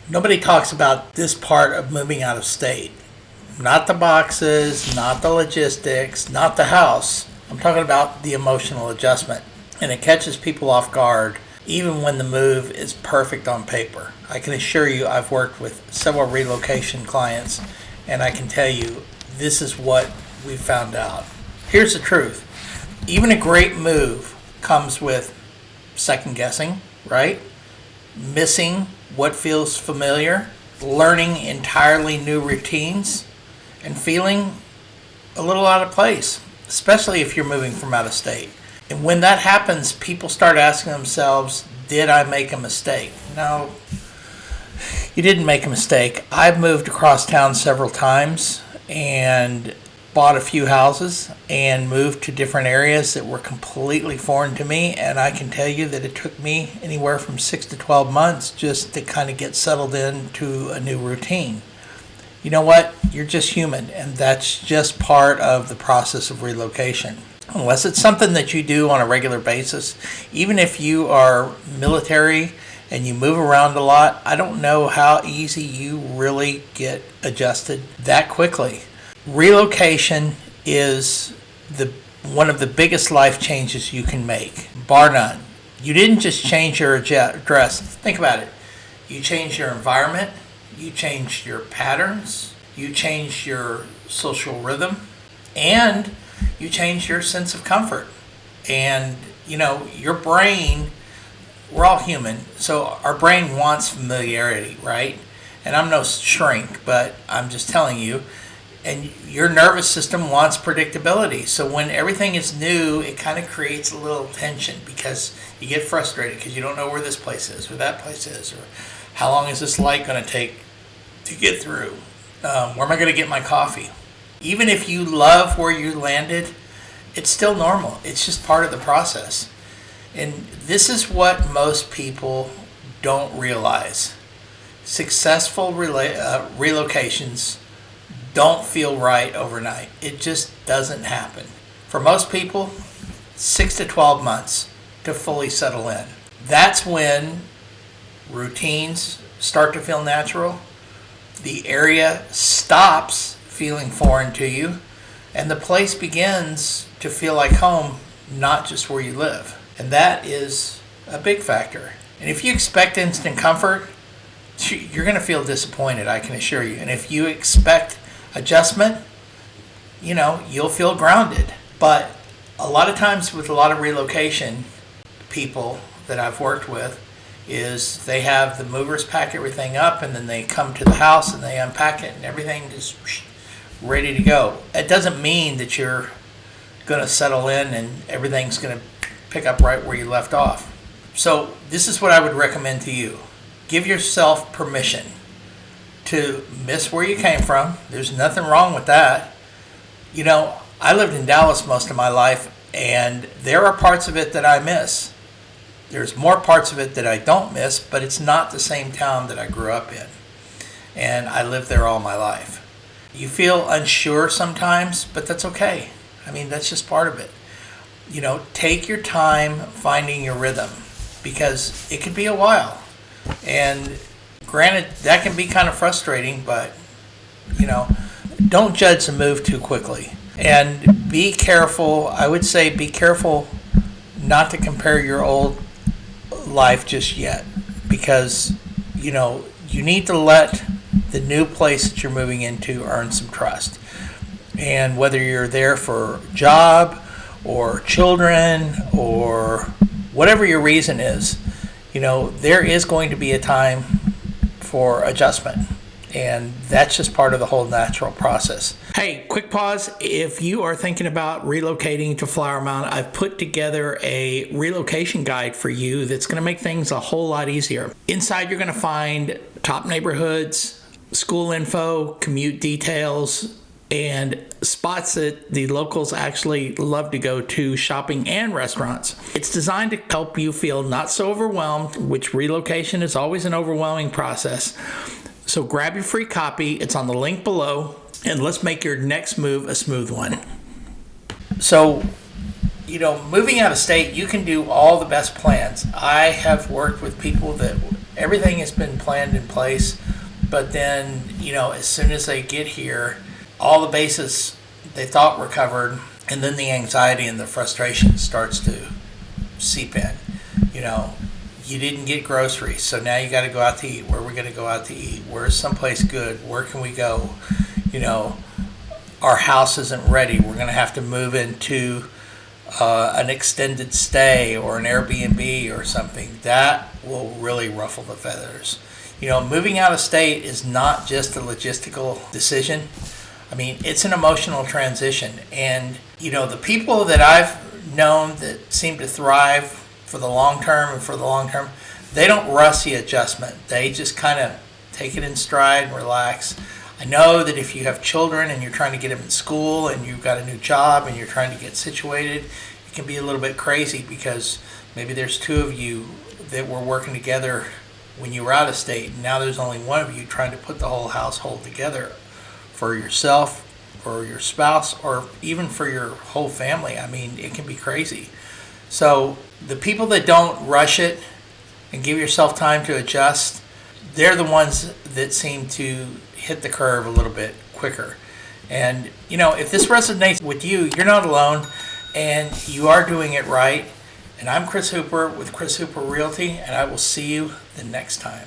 Nobody talks about this part of moving out of state. Not the boxes, not the logistics, not the house. I'm talking about the emotional adjustment. And it catches people off guard even when the move is perfect on paper. I can assure you I've worked with several relocation clients, and I can tell you this is what we found out. Here's the truth. Even a great move comes with second guessing, right? Missing what feels familiar, learning entirely new routines, and feeling a little out of place, especially if you're moving from out of state. And when that happens, people start asking themselves, did I make a mistake? No, you didn't make a mistake. I've moved across town several times and bought a few houses and moved to different areas that were completely foreign to me. And I can tell you that it took me anywhere from 6 to 12 months just to kind of get settled into a new routine. You know what? You're just human, and that's just part of the process of relocation. Unless it's something that you do on a regular basis, even if you are military and you move around a lot, I don't know how easy you really get adjusted that quickly. Relocation is one of the biggest life changes you can make, bar none. You didn't just change your address. Think about it. You changed your environment, you changed your patterns, you changed your social rhythm, and you change your sense of comfort. And, your brain, we're all human, so our brain wants familiarity, right? And I'm no shrink, but I'm just telling you, and your nervous system wants predictability. So when everything is new, it kind of creates a little tension because you get frustrated because you don't know where this place is or that place is, or how long is this light going to take to get through? Where am I going to get my coffee? Even if you love where you landed, it's still normal. It's just part of the process. And this is what most people don't realize. Successful relocations don't feel right overnight. It just doesn't happen. For most people, 6 to 12 months to fully settle in. That's when routines start to feel natural. The area stops feeling foreign to you, and the place begins to feel like home, not just where you live. And that is a big factor. And if you expect instant comfort, you're going to feel disappointed, I can assure you. And if you expect adjustment, you'll feel grounded. But a lot of times with a lot of relocation people that I've worked with, is they have the movers pack everything up, and then they come to the house and they unpack it and everything is ready to go. It doesn't mean that you're going to settle in and everything's going to pick up right where you left off. So this is what I would recommend to you. Give yourself permission to miss where you came from. There's nothing wrong with that. I lived in Dallas most of my life, and there are parts of it that I miss. There's more parts of it that I don't miss, but it's not the same town that I grew up in. And I lived there all my life. You feel unsure sometimes, but that's okay. That's just part of it. Take your time finding your rhythm, because it could be a while. And granted, that can be kind of frustrating, but, don't judge the move too quickly. And be careful. I would say be careful not to compare your old life just yet, because you need to let the new place that you're moving into earn some trust. And whether you're there for job or children or whatever your reason is, there is going to be a time for adjustment. And that's just part of the whole natural process. Hey, quick pause. If you are thinking about relocating to Flower Mound, I've put together a relocation guide for you that's going to make things a whole lot easier. Inside, you're going to find top neighborhoods, school info, commute details, and spots that the locals actually love to go to, shopping and restaurants. It's designed to help you feel not so overwhelmed, which relocation is always an overwhelming process. So grab your free copy. It's on the link below, and let's make your next move a smooth one. So, moving out of state, you can do all the best plans. I have worked with people that everything has been planned in place, but then, as soon as they get here, all the bases they thought were covered, and then the anxiety and the frustration starts to seep in. You didn't get groceries, so now you got to go out to eat. Where are we going to go out to eat? Where's someplace good? Where can we go? Our house isn't ready. We're going to have to move into an extended stay or an Airbnb or something. That will really ruffle the feathers. Moving out of state is not just a logistical decision. I mean, it's an emotional transition. And, the people that I've known that seem to thrive for the long term, they don't rush the adjustment. They just kind of take it in stride and relax. I know that if you have children and you're trying to get them in school and you've got a new job and you're trying to get situated, it can be a little bit crazy because maybe there's two of you that were working together when you were out of state, and now there's only one of you trying to put the whole household together for yourself or your spouse or even for your whole family. I mean, it can be crazy. So the people that don't rush it and give yourself time to adjust, they're the ones that seem to hit the curve a little bit quicker. And, if this resonates with you, you're not alone and you are doing it right. And I'm Chris Hooper with Chris Hooper Realty, and I will see you the next time.